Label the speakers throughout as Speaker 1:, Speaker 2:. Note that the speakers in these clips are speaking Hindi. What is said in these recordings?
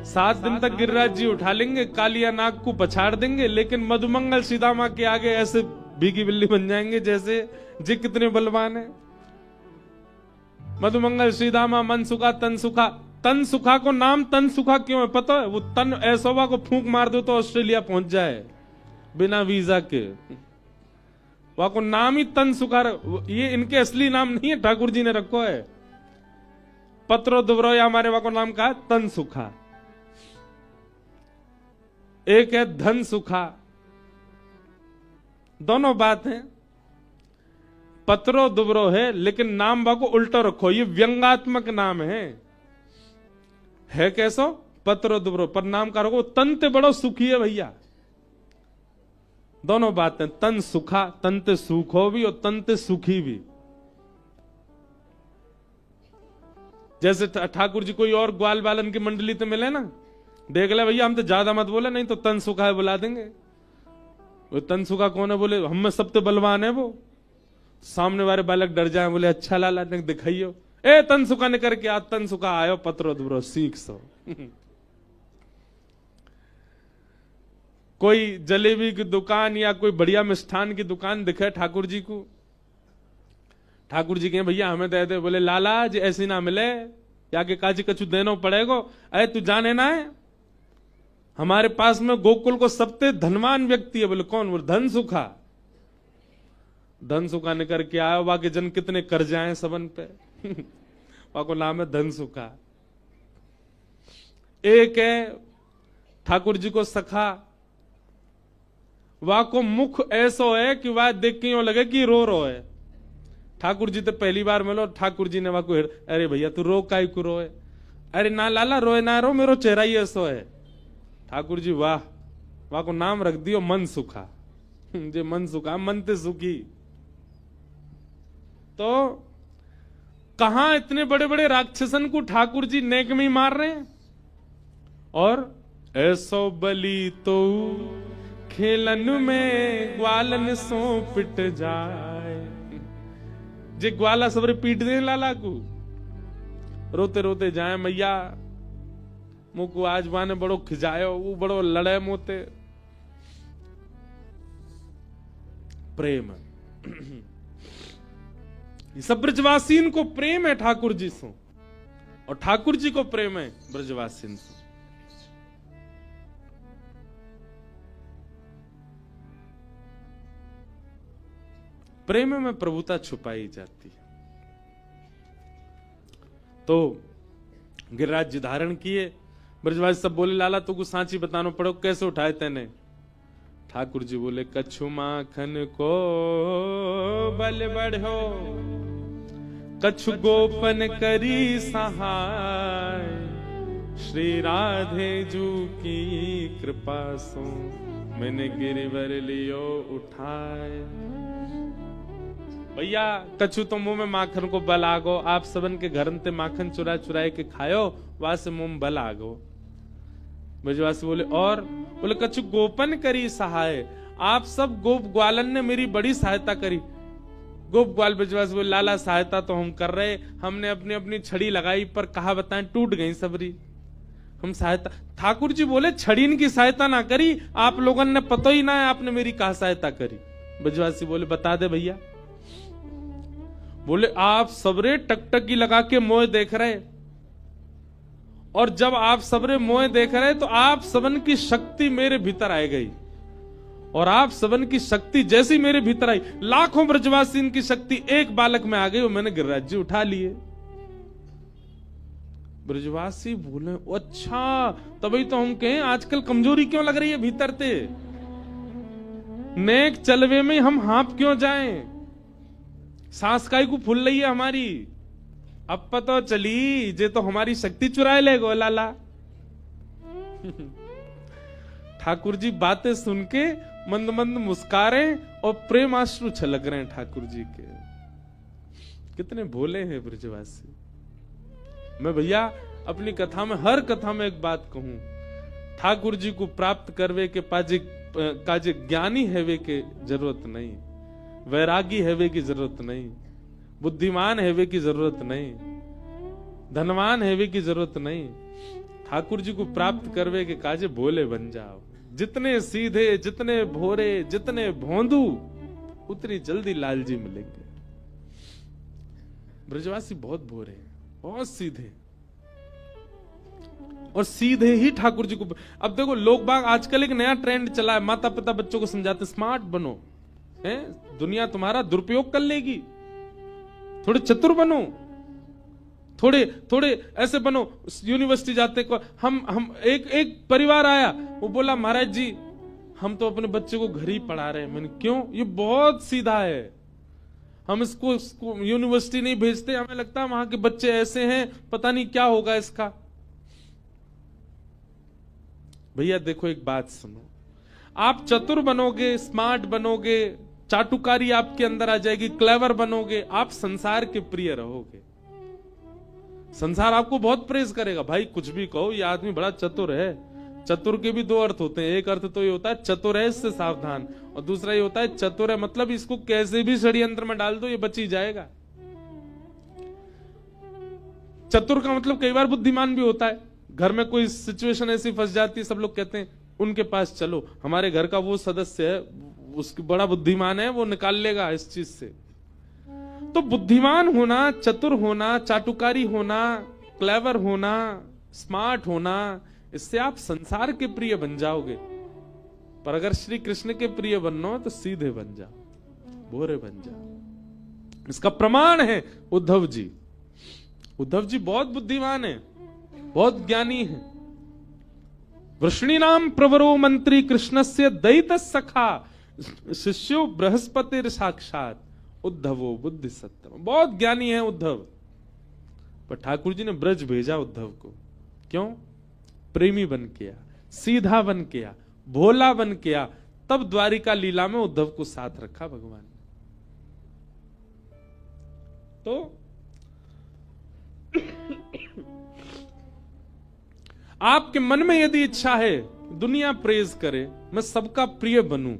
Speaker 1: 7 दिन तक गिरिराज जी उठा लेंगे, कालिया नाग को पछाड़ देंगे, लेकिन मधुमंगल सीतामा के आगे ऐसे भीगी बिल्ली बन जाएंगे जैसे जी कितने बलवान है। मधुमंगल सीतामा मन सुखा तन सुखा। तन सुखा को नाम तन सुखा क्यों है पता है? वो तन ऐसोवा को फूंक मार दो तो ऑस्ट्रेलिया पहुंच जाए बिना वीजा के। वहां को नाम ही तन सुखा। ये इनके असली नाम नहीं है, ठाकुर जी ने रखो है। पत्रो दुबरो या हमारे वहां को नाम कहा तन सुखा। एक है धन सुखा। दोनों बात है, पत्रो दुबरो है लेकिन नाम बा को उल्टो रखो। ये व्यंगात्मक नाम है कैसो? पत्रो दुबरो, पर नाम का रखो तन ते बड़ो सुखी है भैया। दोनों बातें, तन सुखा, तन ते सुखो भी और तन ते सुखी भी। जैसे ठाकुर जी कोई और ग्वाल बालन की मंडली तो मिले ना, देख ले भैया हम तो ज्यादा मत बोले, नहीं तो तन सुखा है बुला देंगे। वो तन सुखा कौन है? बोले हम में सबसे बलवान है वो। सामने वाले बालक डर जाए, बोले अच्छा लाला ने दिखाइयो। ए तन सुखा ने करके आज तन सुखा आयो पत्रो दुबरो सीख सो। कोई जलेबी की दुकान या कोई बढ़िया मिष्ठान की दुकान दिखे ठाकुर जी को, ठाकुर जी कहे भैया हमें दे दे। बोले लाला जी ऐसी ना मिले, या के काजी कछु देनो पड़ेगो। अरे तू जाने ना है हमारे पास में गोकुल को सबसे धनवान व्यक्ति है। बोले कौन? बोले धन सुखा। धन सुखा ने करके आया, वहां के जन कितने कर्जा हैं सबन पे। वहां को नाम है धन सुखा। एक है ठाकुर जी को सखा। वहां को मुख ऐसो है कि वह देख के यूं लगे कि रो है। ठाकुर जी तो पहली बार मिलो, ठाकुर जी ने वहां को, अरे भैया तू रो काई को रोए? अरे ना लाला रोए ना रो, मेरो चेहरा ही ऐसो है। ठाकुर जी वाह, वहां को नाम रख दियो मन सुखा। जे मन सुखा, मन ते सुखी। तो कहां इतने बड़े बड़े राक्षसन को ठाकुर जी नेक में ही मार रहे हैं। और ऐसो बली तो खेलन में ग्वालन सो पिट जाए। जे ग्वाला सबरे पीट दे लाला को, रोते रोते जाए मैया मुको आज वाने बड़ो खिजायो, वो बड़ो लड़े मोते। प्रेम ये सब ब्रजवासीन को प्रेम है ठाकुर जी से, और ठाकुर जी को प्रेम है ब्रजवासीन से। प्रेम में प्रभुता छुपाई जाती है। तो गिरिराज जी धारण किए, ब्रजवासी सब बोले लाला तुमको सांची बतानो पड़ो, कैसे उठाए तेने? ठाकुर जी बोले कछु माखन को बल बढ़ो, कछु गोपन करी सहाय, श्री राधे जू की कृपा सो मैंने गिरिवर लियो उठाए। भैया कछु तो मुंह में माखन को बल आगो, आप सबन के घर ते माखन चुरा चुराए के खायो, वहां से मुंह में बल आगो। ब्रजवासी बोले और? बोले कछु गोपन करी सहाय, आप सब गोप ग्वालन ने मेरी बड़ी सहायता करी। गोप ग्वाल ब्रजवासी बोले लाला सहायता तो हम कर रहे, हमने अपनी अपनी छड़ी लगाई पर कहा बताएं टूट गई सबरी, हम सहायता। ठाकुर जी बोले छड़ीन की सहायता ना करी, आप लोगों ने पता ही ना है आपने मेरी कहा सहायता करी। ब्रजवासी बोले बता दे भैया। बोले आप सबरे टकटकी लगा के मोह देख रहे, और जब आप सबरे मोह देख रहे तो आप सबन की शक्ति मेरे भीतर आ गई, और आप सबन की शक्ति जैसी मेरे भीतर आई, लाखों ब्रजवासी की शक्ति एक बालक में आ गई, वो मैंने गिरिराज जी उठा लिए। ब्रजवासी बोले अच्छा, तभी तो हम कहें आजकल कमजोरी क्यों लग रही है भीतर ते, नेक चलवे में हम हाँप क्यों जाएं, सांस काई को फूल रही है हमारी। अब पता चली जे तो हमारी शक्ति चुराए ले गो लाला। ठाकुर जी बातें सुन के मंद मंद मुस्कारे और प्रेमाश्रु छलक रहे हैं ठाकुर जी के। कितने भोले हैं ब्रजवासी। मैं भैया अपनी कथा में, हर कथा में एक बात कहूं, ठाकुर जी को प्राप्त करवे के पाजे काजे ज्ञानी हैवे के जरूरत नहीं, वैरागी हैवे की जरूरत नहीं, बुद्धिमान हैवे की जरूरत नहीं, धनवान हैवे की जरूरत नहीं। ठाकुर जी को प्राप्त करवे के काजे भोले बन जाओ। जितने सीधे, जितने भोरे, जितने भोंदू, उतनी जल्दी लालजी मिलेंगे। ब्रजवासी बहुत भोरे हैं, बहुत सीधे, और सीधे ही ठाकुर जी को। अब देखो लोग बाग आजकल एक नया ट्रेंड चला है, माता पिता बच्चों को समझाते स्मार्ट बनो, है दुनिया तुम्हारा दुरुपयोग कर लेगी, थोड़े चतुर बनो, थोड़े थोड़े ऐसे बनो। यूनिवर्सिटी जाते को हम एक परिवार आया, वो बोला महाराज जी हम तो अपने बच्चे को घर ही पढ़ा रहे हैं। मैंने क्यों? ये बहुत सीधा है, हम इसको यूनिवर्सिटी नहीं भेजते, हमें लगता है वहां के बच्चे ऐसे हैं, पता नहीं क्या होगा इसका। भैया देखो एक बात सुनो, आप चतुर बनोगे, स्मार्ट बनोगे, चाटुकारी आपके अंदर आ जाएगी, क्लेवर बनोगे, आप संसार के प्रिय रहोगे। संसार आपको बहुत प्रेज करेगा, भाई कुछ भी कहो ये आदमी बड़ा चतुर है। चतुर के भी दो अर्थ होते हैं, एक अर्थ तो ये होता है चतुर है इससे सावधान, और दूसरा ये होता है चतुर है मतलब इसको कैसे भी षड्यंत्र में डाल दो ये बच ही जाएगा। चतुर का मतलब कई बार बुद्धिमान भी होता है। घर में कोई सिचुएशन ऐसी फंस जाती है, सब लोग कहते हैं उनके पास चलो, हमारे घर का वो सदस्य है उसकी बड़ा बुद्धिमान है, वो निकाल लेगा इस चीज से। तो बुद्धिमान होना, चतुर होना, चाटुकारी होना, क्लेवर होना, स्मार्ट होना, इससे आप संसार के प्रिय बन जाओगे। पर अगर श्री कृष्ण के प्रिय बनना हो तो सीधे बन जाओ, भोरे बन जाओ। इसका प्रमाण है उद्धव जी। उद्धव जी बहुत बुद्धिमान है, बहुत ज्ञानी है। वृष्णीनाम प्रवरो मंत्री कृष्णस्य दैत सखा शिष्यो बृहस्पति साक्षात उद्धवो बुद्धि सत्तम। बहुत ज्ञानी है उद्धव, पर ठाकुर जी ने ब्रज भेजा उद्धव को। क्यों? प्रेमी बन के आया, सीधा बन के आया, भोला बन के आया, तब द्वारिका लीला में उद्धव को साथ रखा भगवान ने। तो आपके मन में यदि इच्छा है दुनिया प्रेज करे, मैं सबका प्रिय बनूं,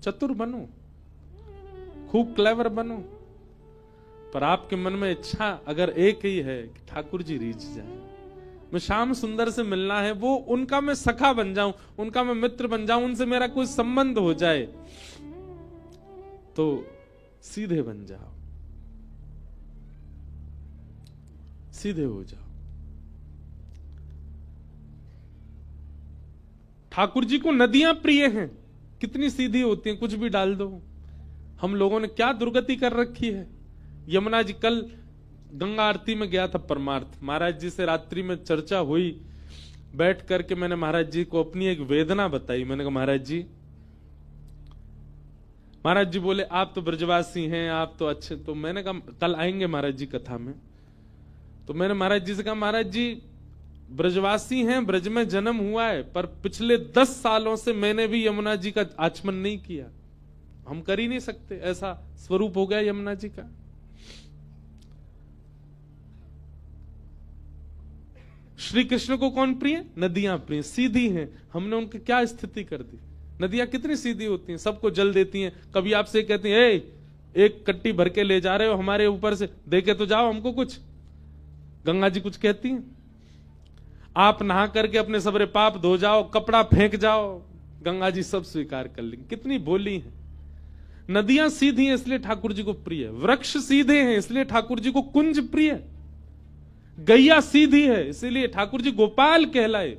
Speaker 1: चतुर बनूं, खूब क्लेवर बनूं, पर आपके मन में इच्छा अगर एक ही है कि ठाकुर जी रीझ जाए, मैं श्याम सुंदर से मिलना है, वो उनका मैं सखा बन जाऊं, उनका मैं मित्र बन जाऊं, उनसे मेरा कोई संबंध हो जाए, तो सीधे बन जाओ, सीधे हो जाओ। ठाकुर जी को नदियां प्रिय हैं, कितनी सीधी होती हैं, कुछ भी डाल दो। हम लोगों ने क्या दुर्गति कर रखी है। यमुना जी, कल गंगा आरती में गया था परमार्थ, महाराज जी से रात्रि में चर्चा हुई, बैठ करके मैंने महाराज जी को अपनी एक वेदना बताई। मैंने कहा महाराज जी बोले आप तो ब्रजवासी हैं, आप तो अच्छे, तो मैंने कहा कल आएंगे महाराज जी कथा में। तो मैंने महाराज जी से कहा महाराज जी ब्रजवासी हैं, ब्रज में जन्म हुआ है, पर पिछले 10 सालों से मैंने भी यमुना जी का आचमन नहीं किया, हम कर ही नहीं सकते, ऐसा स्वरूप हो गया यमुना जी का। श्री कृष्ण को कौन प्रिय? नदियां प्रिय, सीधी हैं। हमने उनकी क्या स्थिति कर दी। नदियां कितनी सीधी होती हैं, सबको जल देती हैं। कभी आपसे कहती हैं एक कट्टी भर के ले जा रहे हो हमारे ऊपर से, देके तो जाओ हमको कुछ। गंगा जी कुछ कहती हैं? आप नहा करके अपने सबरे पाप धो जाओ, कपड़ा फेंक जाओ, गंगा जी सब स्वीकार कर लेंगे। कितनी बोली है। नदियां सीधी हैं इसलिए ठाकुर जी को प्रिय, वृक्ष सीधे हैं इसलिए ठाकुर जी को कुंज प्रिय, गैया सीधी है इसीलिए ठाकुर जी गोपाल कहलाए,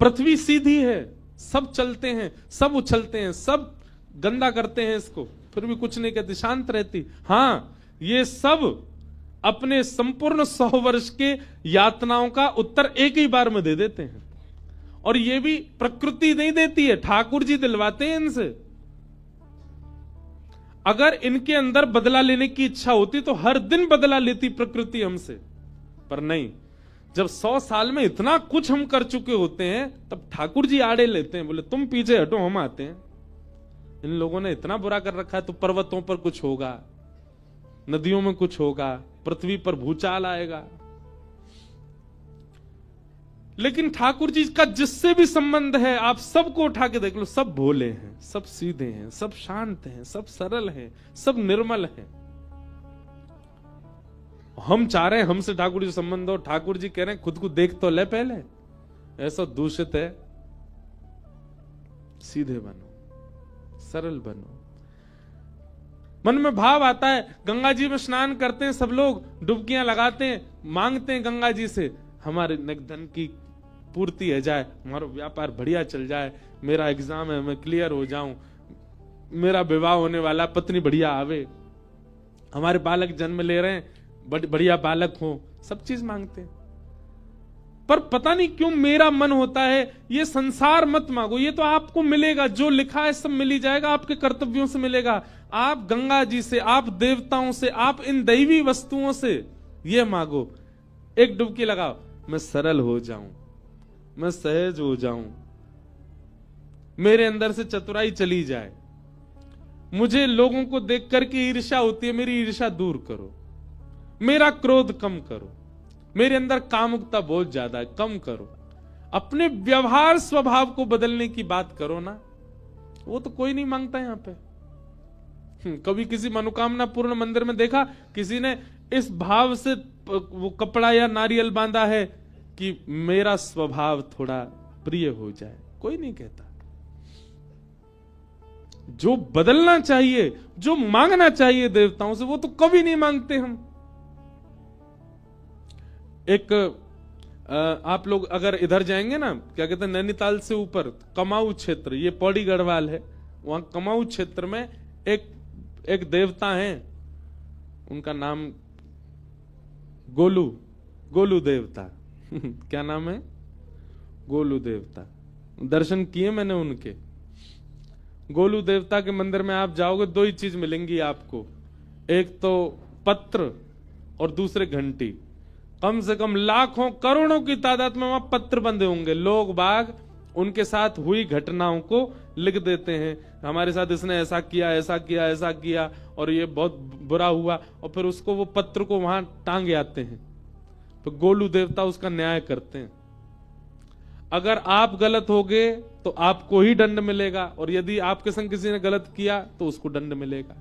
Speaker 1: पृथ्वी सीधी है, सब चलते हैं, सब उछलते हैं, सब गंदा करते हैं इसको, फिर भी कुछ नहीं कहती, शांत रहती। हां, ये सब अपने संपूर्ण 100 वर्ष के यातनाओं का उत्तर एक ही बार में दे देते हैं। और ये भी प्रकृति नहीं देती है, ठाकुर जी दिलवाते हैं इनसे। अगर इनके अंदर बदला लेने की इच्छा होती तो हर दिन बदला लेती प्रकृति हमसे, पर नहीं। जब 100 साल में इतना कुछ हम कर चुके होते हैं, तब ठाकुर जी आड़े लेते हैं, बोले तुम पीछे हटो, हम आते हैं। इन लोगों ने इतना बुरा कर रखा है, तो पर्वतों पर कुछ होगा, नदियों में कुछ होगा, पृथ्वी पर भूचाल आएगा। लेकिन ठाकुर जी का जिससे भी संबंध है, आप सबको उठा के देख लो, सब भोले हैं, सब सीधे हैं, सब शांत हैं, सब सरल हैं, सब निर्मल हैं। हम चाह रहे हैं हमसे ठाकुर जी संबंध हो, ठाकुर जी कह रहे हैं खुद को देख तो ले पहले, ऐसा दूषित है। सीधे बनो, सरल बनो। मन में भाव आता है, गंगा जी में स्नान करते हैं सब लोग, डुबकियां लगाते हैं, मांगते हैं गंगा जी से हमारे धन की पूर्ति हो जाए, हमारा व्यापार बढ़िया चल जाए, मेरा एग्जाम है मैं क्लियर हो जाऊं, मेरा विवाह होने वाला, पत्नी बढ़िया आवे, हमारे बालक जन्म ले रहे हैं, बढ़िया बालक हो, सब चीज मांगते हैं। पर पता नहीं क्यों मेरा मन होता है ये संसार मत मांगो, ये तो आपको मिलेगा, जो लिखा है सब मिल ही जाएगा, आपके कर्तव्यों से मिलेगा। आप गंगा जी से, आप देवताओं से, आप इन दैवी वस्तुओं से ये मांगो, एक डुबकी लगाओ, मैं सरल हो जाऊं, मैं सहज हो जाऊं, मेरे अंदर से चतुराई चली जाए, मुझे लोगों को देख करके ईर्ष्या होती है, मेरी ईर्ष्या दूर करो, मेरा क्रोध कम करो, मेरे अंदर कामुकता बहुत ज्यादा है, कम करो, अपने व्यवहार स्वभाव को बदलने की बात करो ना। वो तो कोई नहीं मांगता यहां पे। कभी किसी मनोकामना पूर्ण मंदिर में देखा किसी ने इस भाव से वो कपड़ा या नारियल बांधा है कि मेरा स्वभाव थोड़ा प्रिय हो जाए? कोई नहीं कहता। जो बदलना चाहिए, जो मांगना चाहिए देवताओं से, वो तो कभी नहीं मांगते हम। एक आप लोग अगर इधर जाएंगे ना, क्या कहते हैं, नैनीताल से ऊपर कमाऊ क्षेत्र, ये पौड़ी गढ़वाल है, वहां कमाऊ क्षेत्र में एक देवता हैं, उनका नाम गोलू देवता क्या नाम है? गोलू देवता। दर्शन किए मैंने उनके। गोलू देवता के मंदिर में आप जाओगे, दो ही चीज मिलेंगी आपको, एक तो पत्र और दूसरे घंटी। कम से कम लाखों करोड़ों की तादाद में वहां पत्र बंधे होंगे। लोग बाग उनके साथ हुई घटनाओं को लिख देते हैं, हमारे साथ इसने ऐसा किया, ऐसा किया, ऐसा किया, और ये बहुत बुरा हुआ, और फिर उसको वो पत्र को वहां टांगे आते हैं। तो गोलू देवता उसका न्याय करते हैं। अगर आप गलत होगे तो आपको ही दंड मिलेगा, और यदि आपके संग किसी ने गलत किया तो उसको दंड मिलेगा,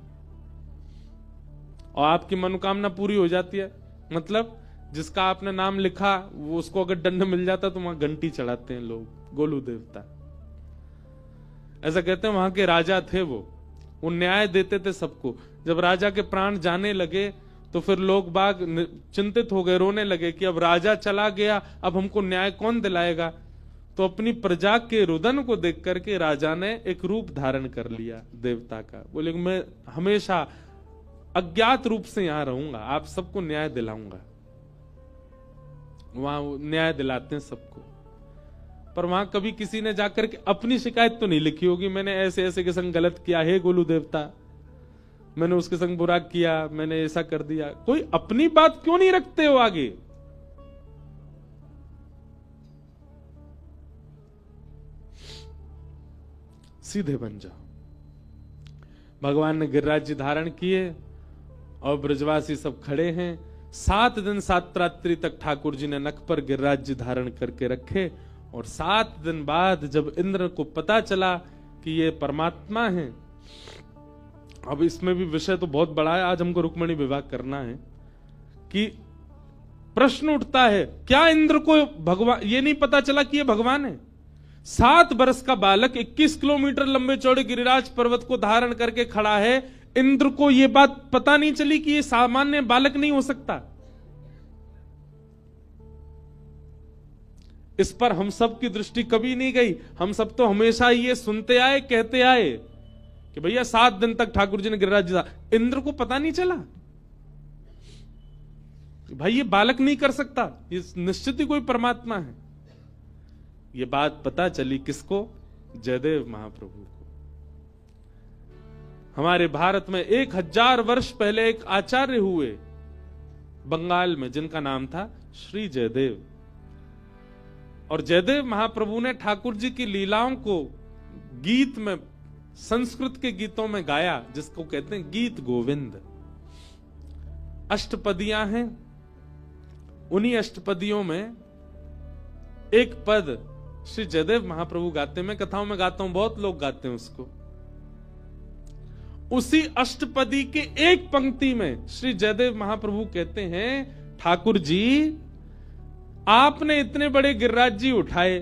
Speaker 1: और आपकी मनोकामना पूरी हो जाती है। मतलब जिसका आपने नाम लिखा वो, उसको अगर दंड मिल जाता तो वहां घंटी चढ़ाते हैं लोग, गोलू देवता। ऐसा कहते हैं वहां के राजा थे वो न्याय देते थे सबको। जब राजा के प्राण जाने लगे तो फिर लोग बाग चिंतित हो गए, रोने लगे कि अब राजा चला गया, अब हमको न्याय कौन दिलाएगा। तो अपनी प्रजा के रुदन को देख करके राजा ने एक रूप धारण कर लिया देवता का। बोले मैं हमेशा अज्ञात रूप से यहां रहूंगा, आप सबको न्याय दिलाऊंगा। वहां न्याय दिलाते हैं सबको। पर वहां कभी किसी ने जाकर के अपनी शिकायत तो नहीं लिखी होगी, मैंने ऐसे ऐसे के संग गलत किया है गोलू देवता, मैंने उसके संग बुरा किया, मैंने ऐसा कर दिया। कोई अपनी बात क्यों नहीं रखते हो आगे? सीधे बन जाओ। भगवान ने गिरिराज जी धारण किए और ब्रजवासी सब खड़े हैं। 7 दिन 7 रात्रि तक ठाकुर जी ने नख पर गिरिराज जी धारण करके रखे, और 7 दिन बाद जब इंद्र को पता चला कि ये परमात्मा है, अब इसमें भी विषय तो बहुत बड़ा है, आज हमको रुक्मिणी विवाह करना है, कि प्रश्न उठता है क्या इंद्र को भगवान ये नहीं पता चला कि ये भगवान है? 7 वर्ष का बालक 21 किलोमीटर लंबे चौड़े गिरिराज पर्वत को धारण करके खड़ा है, इंद्र को यह बात पता नहीं चली कि यह सामान्य बालक नहीं हो सकता। इस पर हम सब की दृष्टि कभी नहीं गई। हम सब तो हमेशा ये सुनते आए, कहते आए कि भैया 7 दिन तक ठाकुर जी ने गिरिराज जी, इंद्र को पता नहीं चला भाई ये बालक नहीं कर सकता, ये निश्चित ही कोई परमात्मा है। ये बात पता चली किसको? जयदेव महाप्रभु को। हमारे भारत में 1000 वर्ष पहले एक आचार्य हुए बंगाल में, जिनका नाम था श्री जयदेव। और जयदेव महाप्रभु ने ठाकुर जी की लीलाओं को गीत में, संस्कृत के गीतों में गाया, जिसको कहते हैं गीत गोविंद। अष्टपदियां हैं, उन्हीं अष्टपदियों में एक पद श्री जयदेव महाप्रभु गाते हैं। मैं कथाओं में गाता हूं, बहुत लोग गाते हैं उसको। उसी अष्टपदी के एक पंक्ति में श्री जयदेव महाप्रभु कहते हैं, ठाकुर जी आपने इतने बड़े गिरिराज जी उठाए,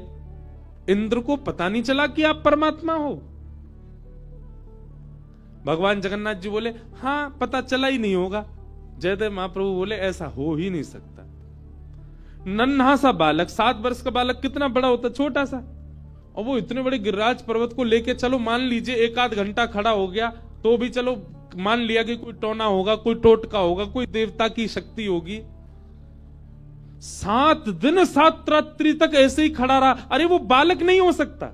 Speaker 1: इंद्र को पता नहीं चला कि आप परमात्मा हो? भगवान जगन्नाथ जी बोले, हां पता चला ही नहीं होगा। जयदेव महाप्रभु बोले, ऐसा हो ही नहीं सकता। नन्हा सा बालक, 7 वर्ष का बालक कितना बड़ा होता, छोटा सा, और वो इतने बड़े गिरिराज पर्वत को लेके, चलो मान लीजिए 1 आध घंटा खड़ा हो गया तो भी चलो मान लिया कि कोई टोना होगा, कोई टोटका होगा, कोई देवता की शक्ति होगी। 7 दिन 7 रात्रि तक ऐसे ही खड़ा रहा। अरे वो बालक नहीं हो सकता।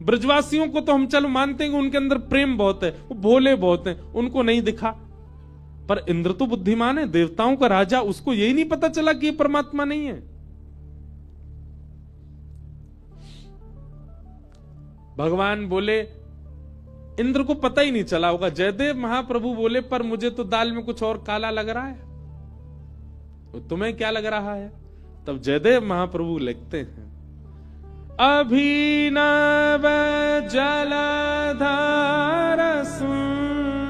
Speaker 1: ब्रजवासियों को तो हम चलो मानते हैं कि उनके अंदर प्रेम बहुत है, वो भोले बहुत हैं, उनको नहीं दिखा। पर इंद्र तो बुद्धिमान है, देवताओं का राजा, उसको यही नहीं पता चला कि ये परमात्मा नहीं है। भगवान बोले, इंद्र को पता ही नहीं चला होगा। जयदेव महाप्रभु बोले, पर मुझे तो दाल में कुछ और काला लग रहा है, तो तुम्हें क्या लग रहा है? तब जयदेव महाप्रभु लिखते हैं, अभिनव जलधार सुंदर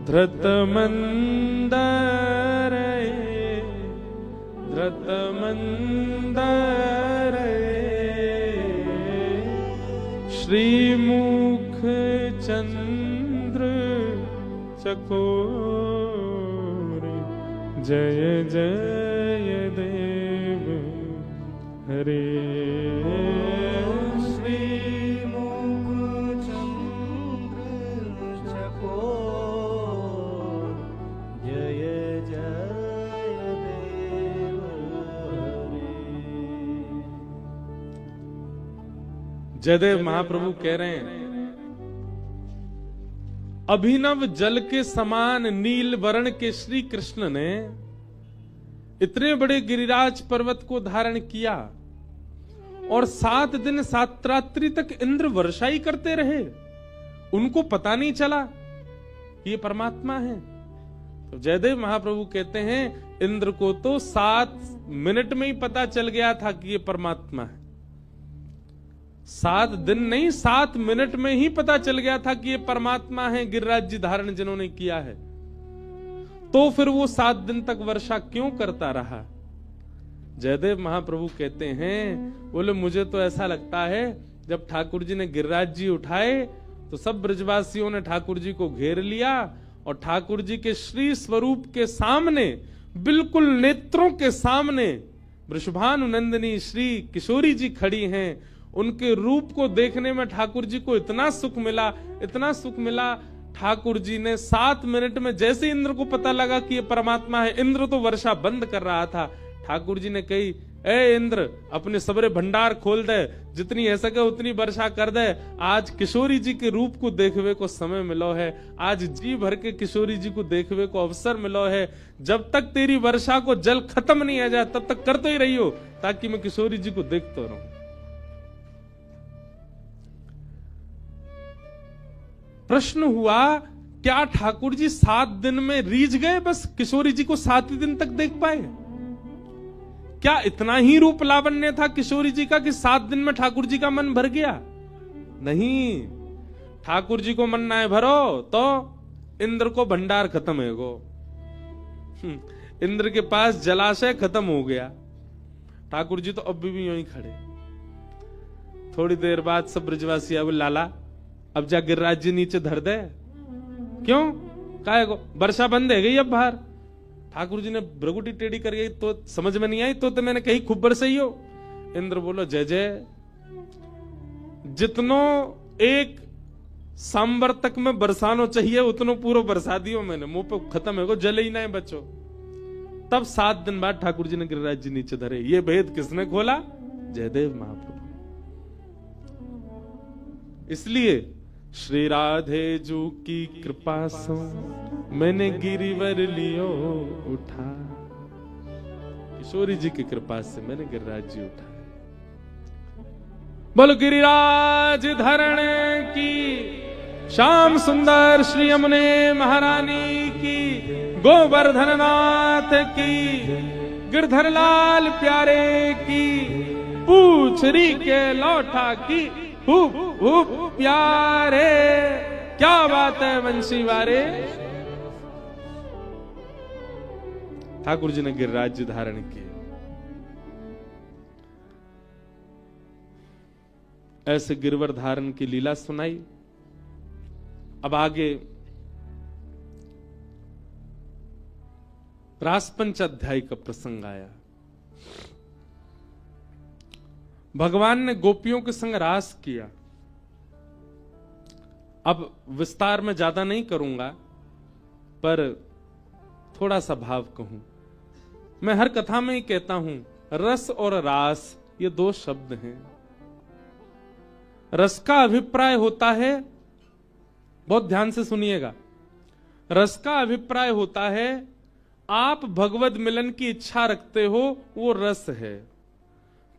Speaker 1: धृत मंदर धृत मंदर श्रीमुख चंद्र चकोर जय जय देव हरे।
Speaker 2: श्रीमुख चंद्र चकोर जय जय देव हरे।
Speaker 1: जयदेव महाप्रभु कह रहे हैं, अभिनव जल के समान नील वर्ण के श्री कृष्ण ने इतने बड़े गिरिराज पर्वत को धारण किया और 7 दिन 7 रात्रि तक इंद्र वर्षा ही करते रहे, उनको पता नहीं चला ये परमात्मा है। तो जयदेव महाप्रभु कहते हैं, इंद्र को तो 7 मिनट में ही पता चल गया था कि ये परमात्मा है। 7 दिन नहीं, 7 मिनट में ही पता चल गया था कि ये परमात्मा है, गिरिराज जी धारण जिन्होंने किया है। तो फिर वो 7 दिन तक वर्षा क्यों करता रहा? जयदेव महाप्रभु कहते हैं, बोले मुझे तो ऐसा लगता है जब ठाकुर जी ने गिरिराज जी उठाए तो सब ब्रजवासियों ने ठाकुर जी को घेर लिया और ठाकुर जी के श्री स्वरूप के सामने, बिल्कुल नेत्रों के सामने वृषभानुनंदिनी श्री किशोरी जी खड़ी हैं। उनके रूप को देखने में ठाकुर जी को इतना सुख मिला, इतना सुख मिला। ठाकुर जी ने 7 मिनट में, जैसे इंद्र को पता लगा कि ये परमात्मा है, इंद्र तो वर्षा बंद कर रहा था, ठाकुर जी ने कही, ए इंद्र अपने सबरे भंडार खोल दे, जितनी है सके उतनी वर्षा कर दे। आज किशोरी जी के रूप को देखवे को समय मिलो है, आज जी भर के किशोरी जी को देखवे को अवसर मिलो है। जब तक तेरी वर्षा को जल खत्म नहीं आ जाए तब तक करते ही रही हो, ताकि मैं किशोरी जी को देखता रहूं। प्रश्न हुआ, क्या ठाकुर जी 7 दिन में रीझ गए, बस किशोरी जी को 7 ही दिन तक देख पाए? क्या इतना ही रूप लावण्य था किशोरी जी का कि 7 दिन में ठाकुर जी का मन भर गया? नहीं, ठाकुर जी को मन ना है भरो तो इंद्र को भंडार खत्म है गो। इंद्र के पास जलाशय खत्म हो गया, ठाकुर जी तो अब भी यूं ही खड़े। थोड़ी देर बाद सब ब्रजवासी आए, लाला अब जा गिरिराज जी नीचे धर दे। क्यों? काहे को? वर्षा बंद है गई अब बाहर। ठाकुर जी ने भ्रगुटी टेढ़ी कर गई तो समझ में नहीं आई, तो मैंने कही खूब बरसई हो। इंद्र बोलो, जय जय, जितनो एक सांबर तक में बरसानो चाहिए उतनो पूरा बरसा दियो मैंने, मुंह पे खत्म है को, जले ही ना है बच्चों। तब 7 दिन बाद ठाकुर जी ने गिरिराज जी नीचे धरे। ये भेद किसने खोला? जयदेव महाप्रभु। इसलिए श्री राधे जू की कृपा से मैंने गिरिवर लियो उठा, किशोरी जी की कृपा से मैंने गिरिराज जी उठा। बोलो गिरिराज धरण की, श्याम सुंदर श्री यमुने महारानी की, गोवर्धन नाथ की, गिरधर लाल प्यारे की, पूछरी के लौठा की। प्यारे, क्या बात है वंशी वारे। ठाकुर जी ने गिरिराज धारण किए। ऐसे गिरवर धारण की लीला सुनाई। अब आगे रासपंच अध्याय का प्रसंग आया। भगवान ने गोपियों के संग रास किया। अब विस्तार में ज्यादा नहीं करूंगा, पर थोड़ा सा भाव कहूं। मैं हर कथा में ही कहता हूं, रस और रास ये दो शब्द हैं। रस का अभिप्राय होता है, बहुत ध्यान से सुनिएगा, रस का अभिप्राय होता है आप भगवत मिलन की इच्छा रखते हो, वो रस है।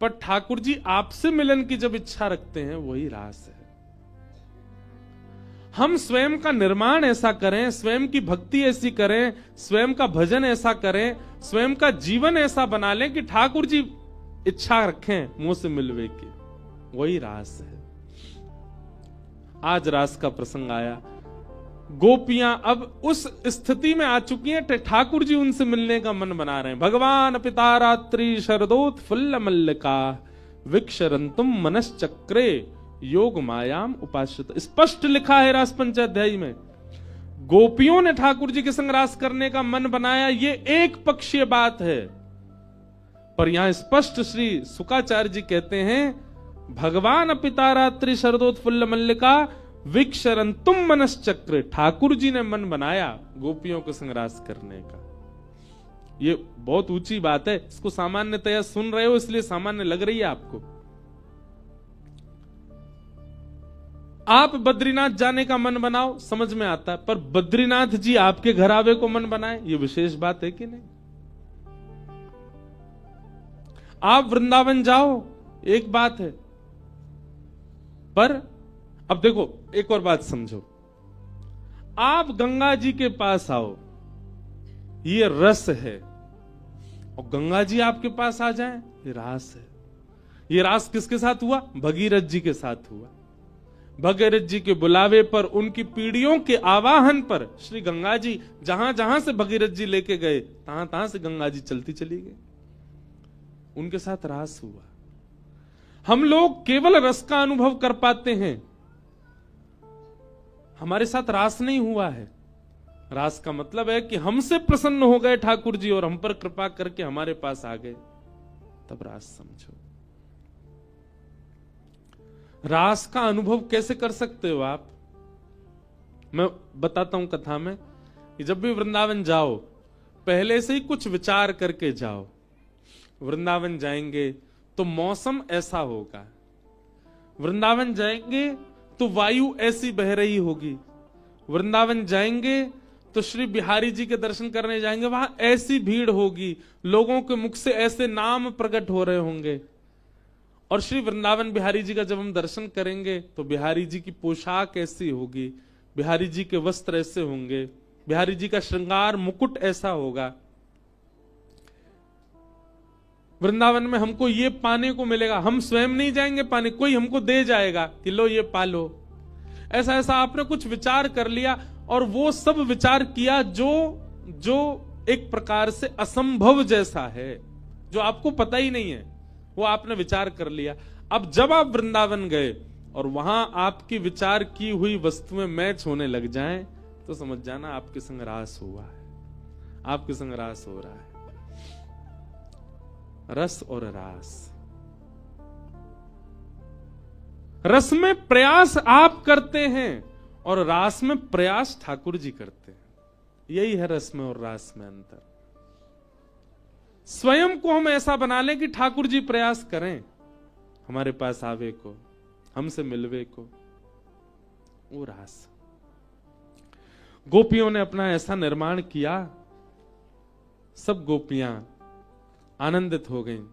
Speaker 1: पर ठाकुर जी आपसे मिलन की जब इच्छा रखते हैं, वही रास है। हम स्वयं का निर्माण ऐसा करें, स्वयं की भक्ति ऐसी करें, स्वयं का भजन ऐसा करें, स्वयं का जीवन ऐसा बना लें कि ठाकुर जी इच्छा रखें मुंह से मिलवे की, वही रास है। आज रास का प्रसंग आया। गोपियां अब उस स्थिति में आ चुकी हैं, ठाकुर जी उनसे मिलने का मन बना रहे हैं। भगवान पिता रात्रि शरदोत्फुल्ल मल्लिका विक्षरंतुम मनश्चक्रे योग मायाम उपाश्रित। स्पष्ट लिखा है रासपंच अध्याय में, गोपियों ने ठाकुर जी के संग रास करने का मन बनाया, ये एक पक्षीय बात है। पर यहां स्पष्ट श्री शुकाचार्य जी कहते हैं, भगवान पिता रात्रि शरदोत्फुल्ल मल्लिका विक्षरंतुम मनश्चक्र। ठाकुर जी ने मन बनाया गोपियों के संग रास करने का। ये बहुत ऊंची बात है। इसको सामान्यतया सुन रहे हो इसलिए सामान्य लग रही है आपको। आप बद्रीनाथ जाने का मन बनाओ, समझ में आता है, पर बद्रीनाथ जी आपके घर आवे को मन बनाए, ये विशेष बात है कि नहीं? आप वृंदावन जाओ, एक बात है, पर अब देखो एक और बात समझो। आप गंगा जी के पास आओ, ये रस है, और गंगा जी आपके पास आ जाए, ये रास है। ये रास किसके साथ हुआ? भगीरथ जी के साथ हुआ। भगीरथ जी के बुलावे पर, उनकी पीढ़ियों के आवाहन पर श्री गंगा जी जहां जहां से भगीरथ जी लेके गए, तहां तहां से गंगा जी चलती चली गई। उनके साथ रास हुआ। हम लोग केवल रस का अनुभव कर पाते हैं, हमारे साथ रास नहीं हुआ है। रास का मतलब है कि हमसे प्रसन्न हो गए ठाकुर जी और हम पर कृपा करके हमारे पास आ गए, तब रास समझो। रास का अनुभव कैसे कर सकते हो आप? मैं बताता हूं कथा में कि जब भी वृंदावन जाओ, पहले से ही कुछ विचार करके जाओ। वृंदावन जाएंगे तो मौसम ऐसा होगा, वृंदावन जाएंगे तो वायु ऐसी बह रही होगी, वृंदावन जाएंगे तो श्री बिहारी जी के दर्शन करने जाएंगे, वहां ऐसी भीड़ होगी, लोगों के मुख से ऐसे नाम प्रकट हो रहे होंगे। और श्री वृंदावन बिहारी जी का जब हम दर्शन करेंगे तो बिहारी जी की पोशाक ऐसी होगी, बिहारी जी के वस्त्र ऐसे होंगे, बिहारी जी का श्रृंगार मुकुट ऐसा होगा। वृंदावन में हमको ये पाने को मिलेगा, हम स्वयं नहीं जाएंगे पाने, कोई हमको दे जाएगा कि लो ये पालो। ऐसा ऐसा आपने कुछ विचार कर लिया, और वो सब विचार किया जो एक प्रकार से असंभव जैसा है, जो आपको पता ही नहीं है, वो आपने विचार कर लिया। अब जब आप वृंदावन गए और वहां आपकी विचार की हुई वस्तुएं मैच होने लग जाएं, तो समझ जाना आपके संग रास हुआ है, आपके संग रास हो रहा है। रस और रास, रस में प्रयास आप करते हैं और रास में प्रयास ठाकुर जी करते हैं। यही है रस में और रास में अंतर। स्वयं को हम ऐसा बना लें कि ठाकुर जी प्रयास करें हमारे पास आवे को, हमसे मिलवे को, वो रास। गोपियों ने अपना ऐसा निर्माण किया, सब गोपियां आनंदित हो गईं।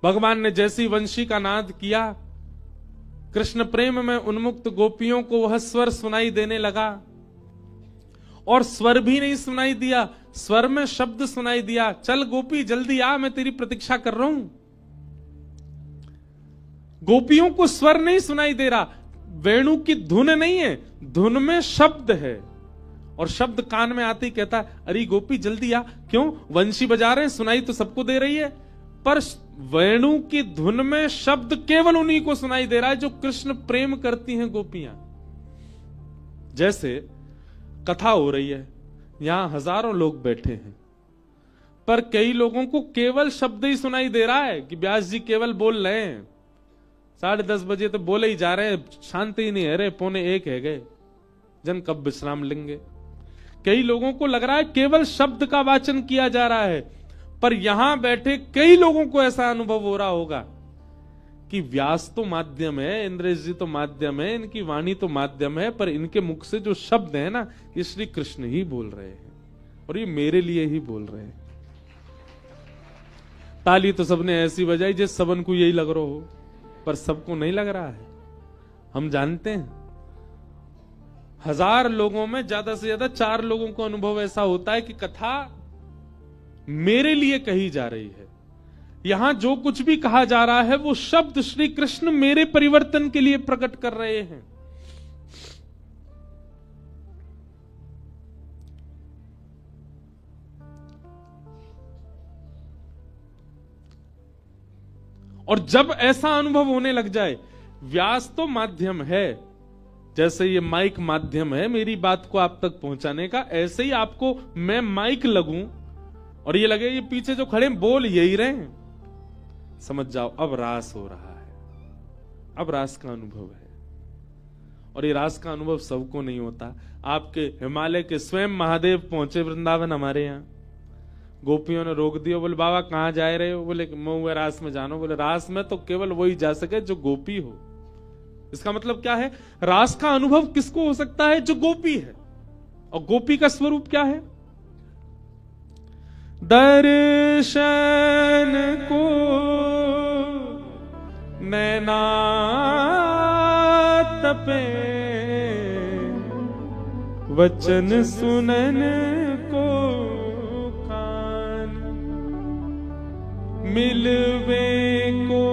Speaker 1: भगवान ने जैसी वंशी का नाद किया, कृष्ण प्रेम में उन्मुक्त गोपियों को वह स्वर सुनाई देने लगा। और स्वर भी नहीं सुनाई दिया, स्वर में शब्द सुनाई दिया, चल गोपी जल्दी आ, मैं तेरी प्रतीक्षा कर रहा हूं। गोपियों को स्वर नहीं सुनाई दे रहा, वेणु की धुन नहीं है, धुन में शब्द है, और शब्द कान में आते ही कहता है अरे गोपी जल्दी आ। क्यों? वंशी बजा रहे हैं, सुनाई तो सबको दे रही है, पर वेणु की धुन में शब्द केवल उन्हीं को सुनाई दे रहा है जो कृष्ण प्रेम करती हैं गोपियां। जैसे कथा हो रही है, यहां हजारों लोग बैठे हैं, पर कई लोगों को केवल शब्द ही सुनाई दे रहा है कि व्यास जी केवल बोल रहे हैं, 10:30 बजे तो बोले ही जा रहे हैं, शांति ही नहीं है रे, 12:45 है गए, जन कब विश्राम लेंगे। कई लोगों को लग रहा है केवल शब्द का वाचन किया जा रहा है, पर यहां बैठे कई लोगों को ऐसा अनुभव हो रहा होगा कि व्यास तो माध्यम है, इंद्रेश जी तो माध्यम है, इनकी वाणी तो माध्यम है, पर इनके मुख से जो शब्द है ना, ये श्री कृष्ण ही बोल रहे हैं, और ये मेरे लिए ही बोल रहे हैं। ताली तो सबने ऐसी बजाई जिस सबन को यही लग रहा हो, पर सबको नहीं लग रहा है। हम जानते हैं 1000 लोगों में ज्यादा से ज्यादा 4 लोगों को अनुभव ऐसा होता है कि कथा मेरे लिए कही जा रही है। यहां जो कुछ भी कहा जा रहा है वो शब्द श्री कृष्ण मेरे परिवर्तन के लिए प्रकट कर रहे हैं। और जब ऐसा अनुभव होने लग जाए, व्यास तो माध्यम है, जैसे ये माइक माध्यम है मेरी बात को आप तक पहुंचाने का, ऐसे ही आपको मैं माइक लगूं और ये लगे ये पीछे जो खड़े बोल यही रहे हैं, समझ जाओ अब रास हो रहा है, अब रास का अनुभव है। और ये रास का अनुभव सबको नहीं होता। आपके हिमालय के स्वयं महादेव पहुंचे वृंदावन हमारे यहाँ, गोपियों ने रोक दिया, बोले बाबा कहां जा रहे हो? बोले मैं रास में जानो। बोले रास में तो केवल वही जा सके जो गोपी हो। इसका मतलब क्या है? रास का अनुभव किसको हो सकता है? जो गोपी है। और गोपी का स्वरूप क्या है? दर्शन को नैना तपे, वचन सुनन को कान, मिलवे को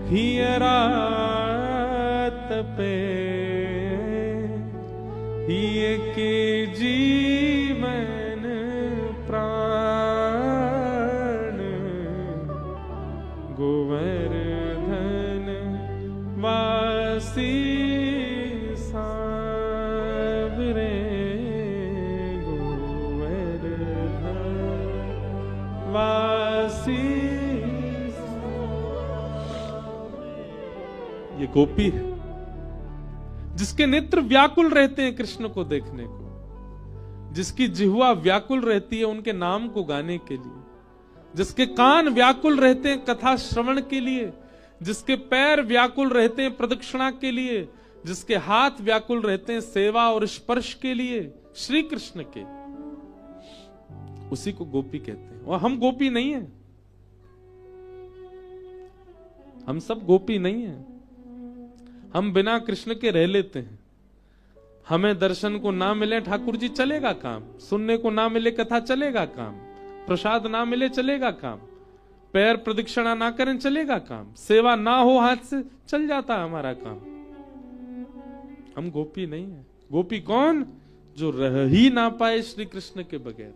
Speaker 1: हियरा तपे, हिय के जीवन प्राण, गोवर्धन वासी सावरे, गोवर्धन वासी। ये गोपी है जिसके नेत्र व्याकुल रहते हैं कृष्ण को देखने को, जिसकी जिह्वा व्याकुल रहती है उनके नाम को गाने के लिए, जिसके कान व्याकुल रहते हैं कथा श्रवण के लिए, जिसके पैर व्याकुल रहते हैं प्रदक्षिणा के लिए, जिसके हाथ व्याकुल रहते हैं सेवा और स्पर्श के लिए श्री कृष्ण के, उसी को गोपी कहते हैं। और हम गोपी नहीं है, हम सब गोपी नहीं है। हम बिना कृष्ण के रह लेते हैं। हमें दर्शन को ना मिले ठाकुर जी चलेगा काम, सुनने को ना मिले कथा चलेगा काम, प्रसाद ना मिले चलेगा काम, पैर प्रदक्षिणा ना करें चलेगा काम, सेवा ना हो हाथ से चल जाता है हमारा काम। हम गोपी नहीं है। गोपी कौन? जो रह ही ना पाए श्री कृष्ण के बगैर।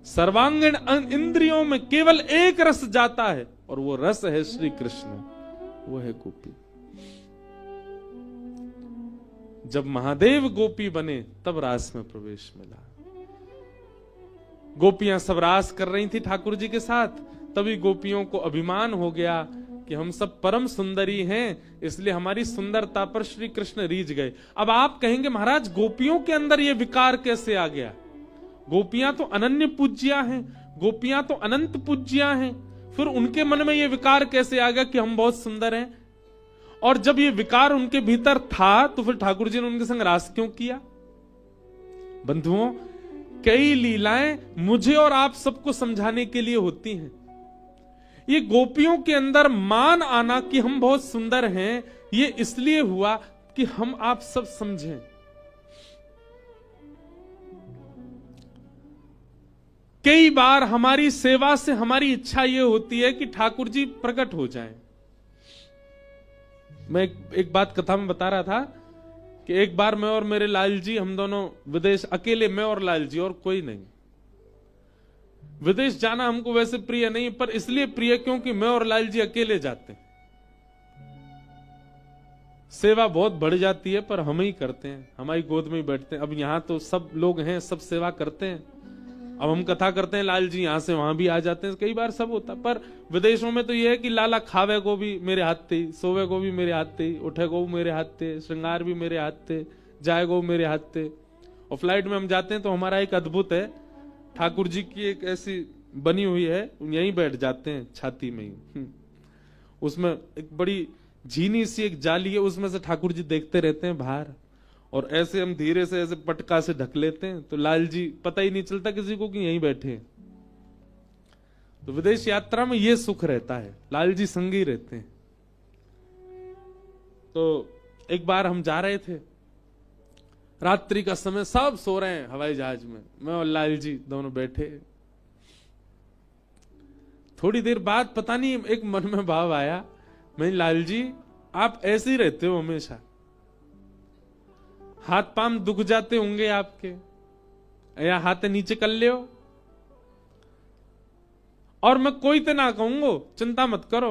Speaker 1: सर्वांगीण इंद्रियों में केवल एक रस जाता है और वो रस है श्री कृष्ण, वो है गोपी। जब महादेव गोपी बने तब रास में प्रवेश मिला। गोपियां सब रास कर रही थी ठाकुर जी के साथ, तभी गोपियों को अभिमान हो गया कि हम सब परम सुंदरी हैं, इसलिए हमारी सुंदरता पर श्री कृष्ण रीझ गए। अब आप कहेंगे महाराज गोपियों के अंदर यह विकार कैसे आ गया? गोपियां तो अनन्य पूज्या हैं, गोपियां तो अनंत पूज्या हैं, फिर उनके मन में यह विकार कैसे आ गया कि हम बहुत सुंदर हैं? और जब ये विकार उनके भीतर था तो फिर ठाकुर जी ने उनके संग रास क्यों किया? बंधुओं, कई लीलाएं मुझे और आप सबको समझाने के लिए होती हैं। ये गोपियों के अंदर मान आना कि हम बहुत सुंदर हैं, ये इसलिए हुआ कि हम आप सब समझें। कई बार हमारी सेवा से हमारी इच्छा यह होती है कि ठाकुर जी प्रकट हो जाएं। मैं एक बात कथा में बता रहा था कि एक बार मैं और मेरे लाल जी, हम दोनों विदेश, अकेले मैं और लाल जी, और कोई नहीं। विदेश जाना हमको वैसे प्रिय नहीं, पर इसलिए प्रिय क्योंकि मैं और लाल जी अकेले जाते हैं। सेवा बहुत बढ़ जाती है, पर हम ही करते हैं, हमारी गोद में ही बैठते हैं। अब यहां तो सब लोग हैं, सब सेवा करते हैं। अब हम कथा करते हैं, लाल जी यहां से वहां भी आ जाते हैं, कई बार सब होता। पर विदेशों में तो यह है कि लाला खावे को भी मेरे हाथ थे, सोवे को भी मेरे हाथ थे, उठे को भी मेरे हाथ थे, श्रृंगार भी मेरे हाथ थे, जाए को भी मेरे हाथ थे। और फ्लाइट में हम जाते हैं तो हमारा एक अद्भुत है, ठाकुर जी की एक ऐसी बनी हुई है, यहीं बैठ जाते हैं छाती में ही। उसमें एक बड़ी झीनी सी एक जाली है, उसमें से ठाकुर जी देखते रहते हैं बाहर, और ऐसे हम धीरे से ऐसे पटका से ढक लेते हैं, तो लाल जी पता ही नहीं चलता किसी को कि यहीं बैठे हैं। तो विदेश यात्रा में ये सुख रहता है, लाल जी संगी रहते हैं। तो एक बार हम जा रहे थे, रात्रि का समय, सब सो रहे हैं हवाई जहाज में, मैं और लाल जी दोनों बैठे। थोड़ी देर बाद पता नहीं एक मन में भाव आया, मैं, लाल जी आप ऐसे ही रहते हो हमेशा, हाथ पांव दुख जाते होंगे आपके, या हाथ नीचे कर ले हो, और मैं कोई तो ना कहूंगा, चिंता मत करो,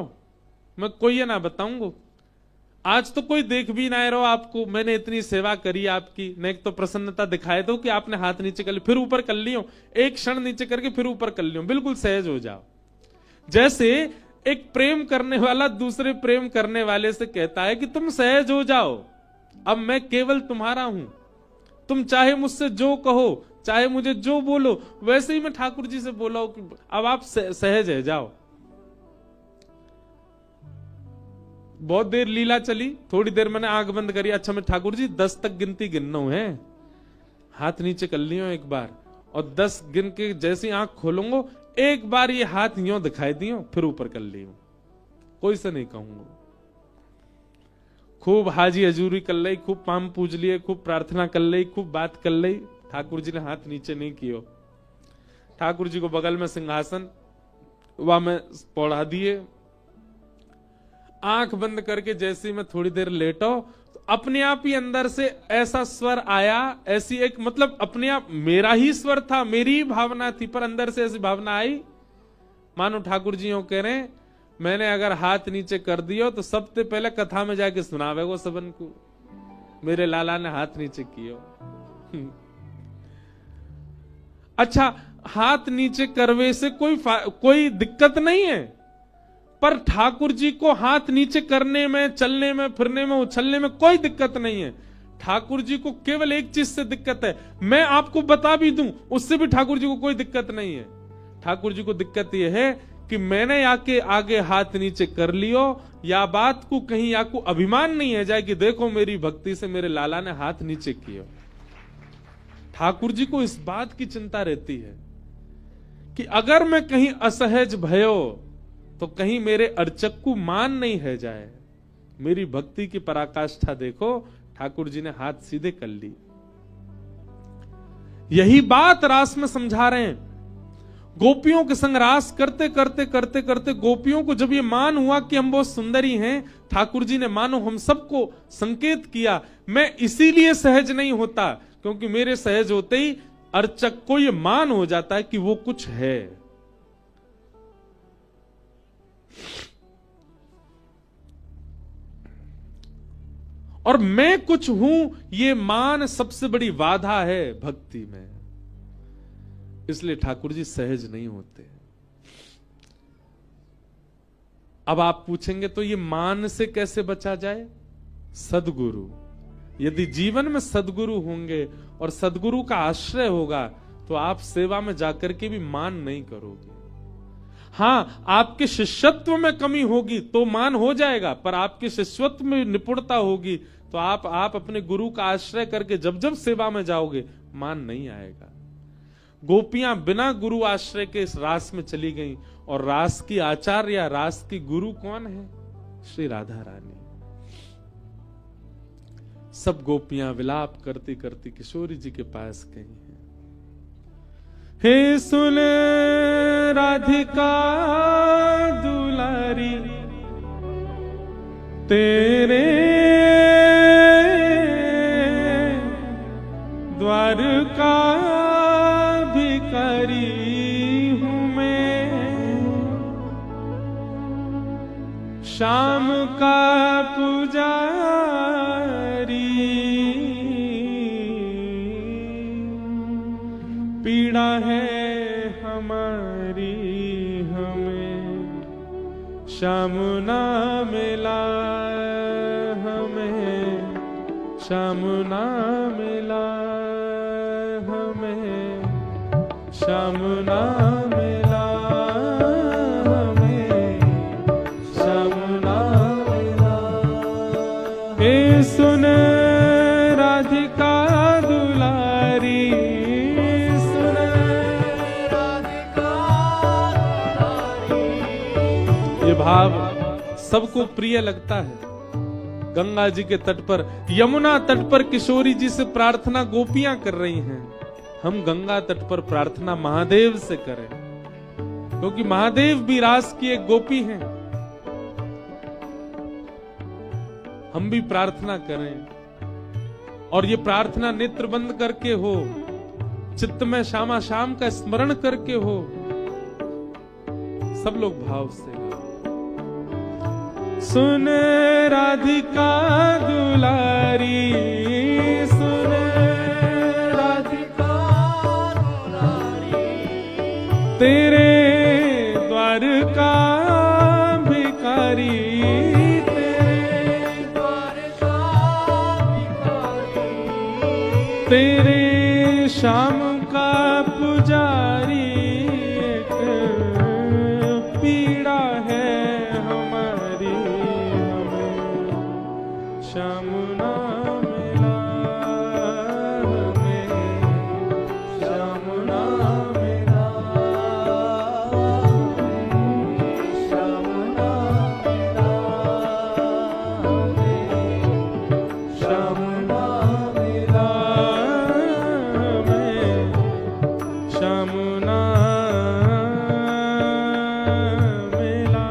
Speaker 1: मैं कोई ना बताऊंगा। आज तो कोई देख भी ना रहो आपको, मैंने इतनी सेवा करी आपकी, न एक तो प्रसन्नता दिखाए दो कि आपने हाथ नीचे कर लिया, फिर ऊपर कर लियो, एक क्षण नीचे करके फिर ऊपर कर लियो, बिल्कुल सहज हो जाओ। जैसे एक प्रेम करने वाला दूसरे प्रेम करने वाले से कहता है कि तुम सहज हो जाओ, अब मैं केवल तुम्हारा हूं, तुम चाहे मुझसे जो कहो, चाहे मुझे जो बोलो, वैसे ही मैं ठाकुर जी से बोला हूं कि अब आप सहज है जाओ। बहुत देर लीला चली, थोड़ी देर मैंने आंख बंद करी, अच्छा मैं ठाकुर जी 10 तक गिनती गिनना है, हाथ नीचे कर लियो एक बार, और 10 गिन के जैसी आंख खोलूंगा, एक बार ये हाथ यूं दिखाई दियो, फिर ऊपर कर लियो, कोई से नहीं कहूंगा। खूब हाजी हजूरी कर ली, खूब पाम पूज लिए, खूब प्रार्थना कर ली, खूब बात कर ली, ठाकुर जी ने हाथ नीचे नहीं कियो। ठाकुर जी को बगल में सिंहासन वह में पौड़ा दिए, आंख बंद करके जैसे मैं थोड़ी देर लेटो, तो अपने आप ही अंदर से ऐसा स्वर आया, ऐसी एक, मतलब अपने आप मेरा ही स्वर था, मेरी ही भावना थी, पर अंदर से ऐसी भावना आई मानो ठाकुर जी यूं कह रहे हैं, मैंने अगर हाथ नीचे कर दियो तो सबसे पहले कथा में जाके सुनावे वो सबन को, मेरे लाला ने हाथ नीचे कियो। अच्छा, हाथ नीचे करवे से कोई दिक्कत नहीं है, पर ठाकुर जी को हाथ नीचे करने में, चलने में, फिरने में, उछलने में कोई दिक्कत नहीं है। ठाकुर जी को केवल एक चीज से दिक्कत है, मैं आपको बता भी दूं उससे भी ठाकुर जी को कोई दिक्कत नहीं है। ठाकुर जी को दिक्कत यह है कि मैंने आगे हाथ नीचे कर लियो, या बात को कहीं आपको अभिमान नहीं है जाए कि देखो मेरी भक्ति से मेरे लाला ने हाथ नीचे किया। ठाकुर जी को इस बात की चिंता रहती है कि अगर मैं कहीं असहज भयो तो कहीं मेरे अर्चक को मान नहीं है जाए। मेरी भक्ति की पराकाष्ठा देखो, ठाकुर जी ने हाथ सीधे कर ली। यही बात रास में समझा रहे हैं। गोपियों के संग रास करते करते करते करते गोपियों को जब ये मान हुआ कि हम बहुत सुंदरी हैं, ठाकुर जी ने मानो हम सबको संकेत किया, मैं इसीलिए सहज नहीं होता क्योंकि मेरे सहज होते ही अर्चक को ये मान हो जाता है कि वो कुछ है। और मैं कुछ हूं, ये मान सबसे बड़ी बाधा है भक्ति में, इसलिए ठाकुर जी सहज नहीं होते। अब आप पूछेंगे तो ये मान से कैसे बचा जाए? सदगुरु, यदि जीवन में सदगुरु होंगे और सदगुरु का आश्रय होगा तो आप सेवा में जाकर के भी मान नहीं करोगे। हां, आपके शिष्यत्व में कमी होगी तो मान हो जाएगा, पर आपके शिष्यत्व में निपुणता होगी तो आप अपने गुरु का आश्रय करके जब जब सेवा में जाओगे मान नहीं आएगा। गोपियां बिना गुरु आश्रय के इस रास में चली गईं, और रास की आचार्य, रास की गुरु कौन है? श्री राधा रानी। सब गोपियां विलाप करती करती किशोरी जी के पास गई हैं। हे सुन राधिका दुलारी, तेरे द्वार का भिखारी हूँ मैं, शाम का पुजारी, पीड़ा है हमारी हमें श्याम ना मिला, हमें श्याम ना मिला, हमें श्याम ना मिला, हमें श्याम ना मिला। हे सुन राधिका दुलारी, सुन राधिका दुलारी। ये भाव सबको प्रिय लगता है। गंगा जी के तट पर, यमुना तट पर किशोरी जी से प्रार्थना गोपियां कर रही हैं। हम गंगा तट पर प्रार्थना महादेव से करें, क्योंकि महादेव भी रास की एक गोपी हैं। हम भी प्रार्थना करें, और ये प्रार्थना नेत्र बंद करके हो, चित्त में श्यामा श्याम का स्मरण करके हो। सब लोग भाव से सुन राधिका दुलारी, सुन राधिका दुलारी, तेरे द्वार का भिखारी, तेरे द्वार का भिखारी, तेरे श्याम का पुजारी, एक पीड़ा है हमारी हमें श्याम ना मिला, हमें श्याम ना मिला, श्याम ना मिला, हमें श्याम ना मिला, हमें श्याम ना मिला।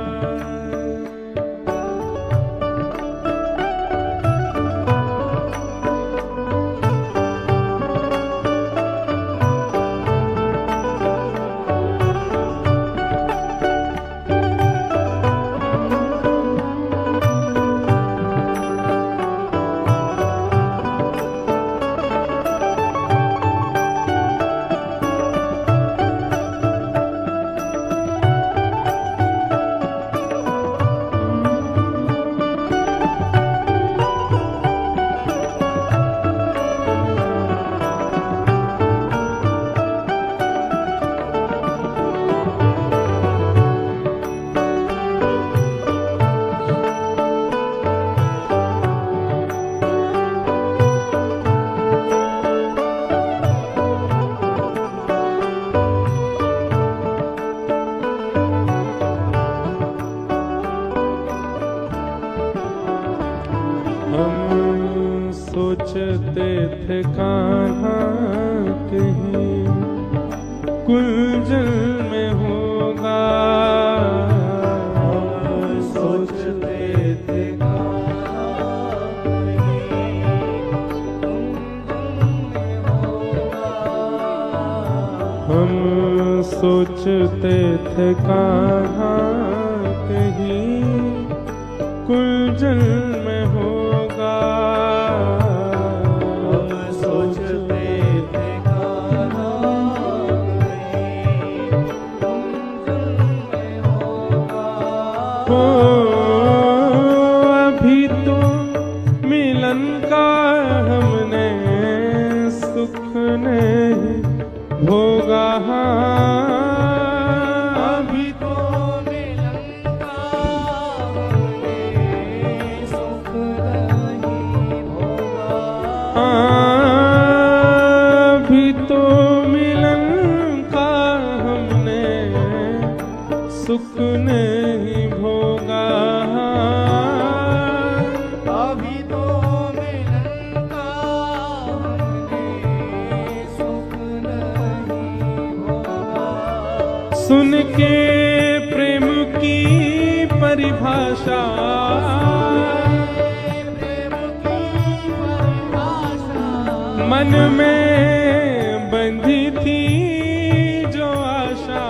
Speaker 1: हम सोचते थे कहाँ कहीं कुंजल में होगा, हम सोचते थे कहाँ कहीं कुंजल में होगा, हम सोचते थे कहाँ कहीं कुंजल में होगा, हम सोचते थे कहाँ कहीं कुंजल में होगा। हो अभी तो मिलन का हमने सुख नहीं भोगा, अभी तो मिलन का हमने सुख सुन के प्रेम की परिभाषा, मन में बंधी थी जो आशा,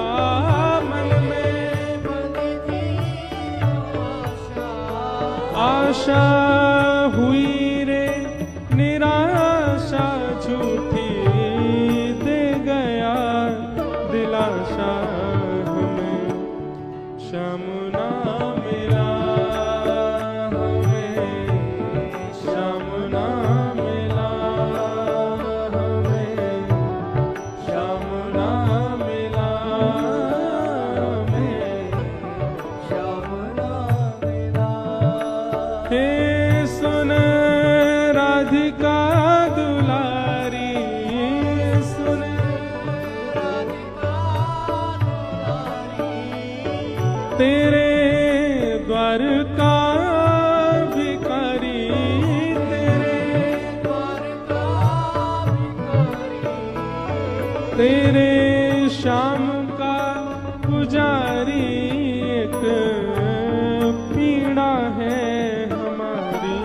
Speaker 1: मन में बंधी थी आशा हुई रे निराशा, झूठी दे गया दिलाशा हमें, श्याम ना मिला हमें, श्याम ना मिला हमें, श्याम ना मिला हमें,
Speaker 2: श्याम ना मिला।
Speaker 1: हे सुन राधिका दुलारी, सुन तेरे द्वार का भिखारी, तेरे द्वार का भिखारी, तेरे श्याम का पुजारी, एक पीड़ा है हमारी,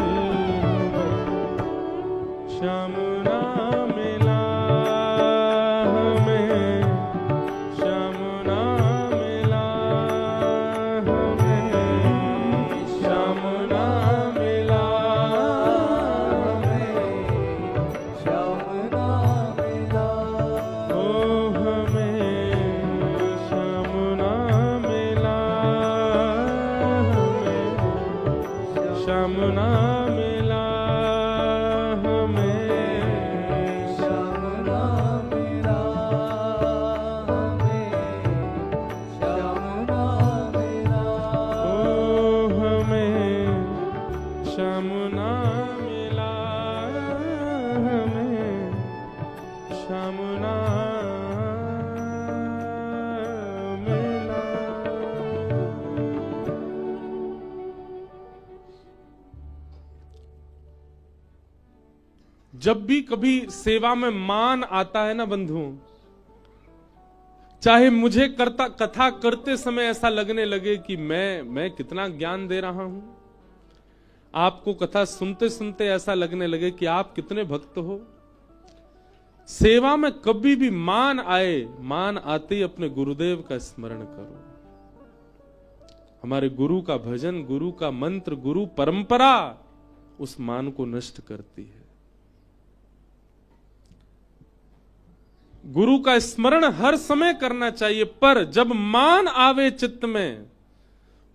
Speaker 1: श्याम ना मिला हमें, श्याम ना मिला हमें, श्याम ना मिला हमें,
Speaker 2: श्याम ना मिला।
Speaker 1: ओ हमें श्याम ना मिला हमें, श्याम ना मिला हमें,
Speaker 2: श्याम ना मिला हमें, श्याम ना मिला।
Speaker 1: ओ हमें श्याम ना मिला हमें, श्याम ना मिला। जब भी कभी सेवा में मान आता है ना बंधुओं, चाहे मुझे कथा करते समय ऐसा लगने लगे कि मैं कितना ज्ञान दे रहा हूं, आपको कथा सुनते सुनते ऐसा लगने लगे कि आप कितने भक्त हो, सेवा में कभी भी मान आए, मान आते ही अपने गुरुदेव का स्मरण करो। हमारे गुरु का भजन, गुरु का मंत्र, गुरु परंपरा उस मान को नष्ट करती है। गुरु का स्मरण हर समय करना चाहिए, पर जब मान आवे चित्त में,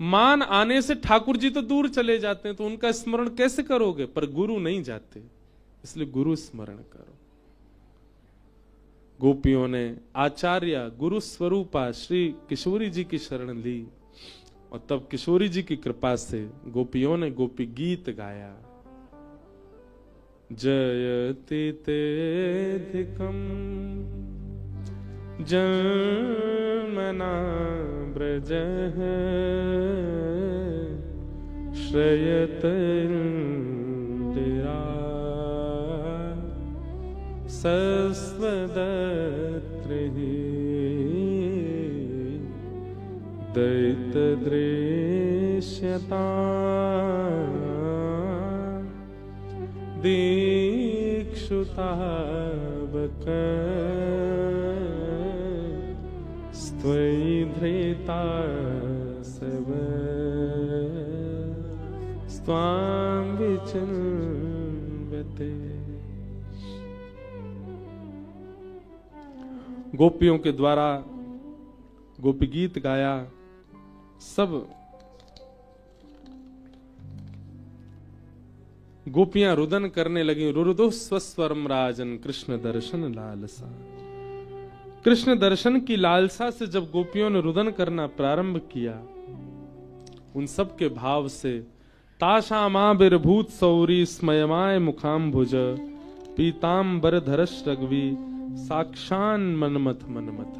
Speaker 1: मान आने से ठाकुर जी तो दूर चले जाते हैं, तो उनका स्मरण कैसे करोगे? पर गुरु नहीं जाते, इसलिए गुरु स्मरण करो। गोपियों ने आचार्य गुरु स्वरूपा श्री किशोरी जी की शरण ली, और तब किशोरी जी की कृपा से गोपियों ने गोपी गीत गाया। जयति तेधिकम जन्मना ब्रज श्रयत इंदिरा सस्वदत्रिः दैत दृश्यता दीक्षुतावक स्त्वयि धृता सव स्वाम विचिन्वते। गोपियों के द्वारा गोपी गीत गाया, सब गोपियां रुदन करने लगी। रुरुदो स्वस्वरम राजन कृष्ण दर्शन लालसा। कृष्ण दर्शन की लालसा से जब गोपियों ने रुदन करना प्रारंभ किया, उन सब के भाव से ताशामाबिर्भूत सौरी स्मयमाय मुखाम्भुज पीताम्बर धरश रघवी साक्षान मनमथ मनमथ।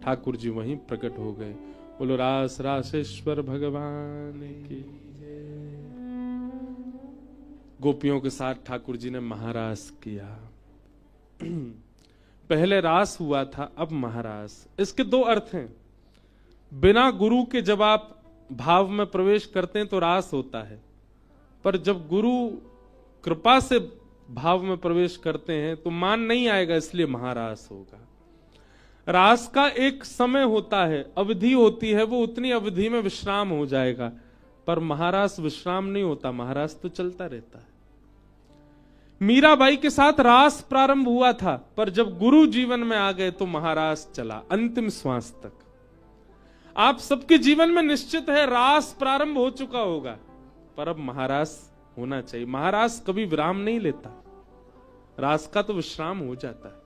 Speaker 1: ठाकुर जी वहीं प्रकट हो गए। बोलो रास रासेश्वर भगवान की। गोपियों के साथ ठाकुर जी ने महारास किया। पहले रास हुआ था, अब महारास। इसके दो अर्थ हैं। बिना गुरु के जब आप भाव में प्रवेश करते हैं तो रास होता है, पर जब गुरु कृपा से भाव में प्रवेश करते हैं तो मान नहीं आएगा, इसलिए महारास होगा। रास का एक समय होता है, अवधि होती है, वो उतनी अवधि में विश्राम हो जाएगा, पर महारास विश्राम नहीं होता, महारास तो चलता रहता है। मीराबाई के साथ रास प्रारंभ हुआ था, पर जब गुरु जीवन में आ गए तो महारास चला अंतिम श्वास तक। आप सबके जीवन में निश्चित है रास प्रारंभ हो चुका होगा, पर अब महारास होना चाहिए। महारास कभी विराम नहीं लेता, रास का तो विश्राम हो जाता है।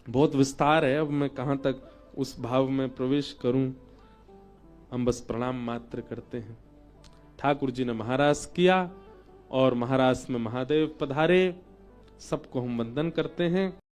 Speaker 1: बहुत विस्तार है, अब मैं कहां तक उस भाव में प्रवेश करूं। हम बस प्रणाम मात्र करते हैं। ठाकुर जी ने महारास किया और महारास में महादेव पधारे, सबको हम वंदन करते हैं।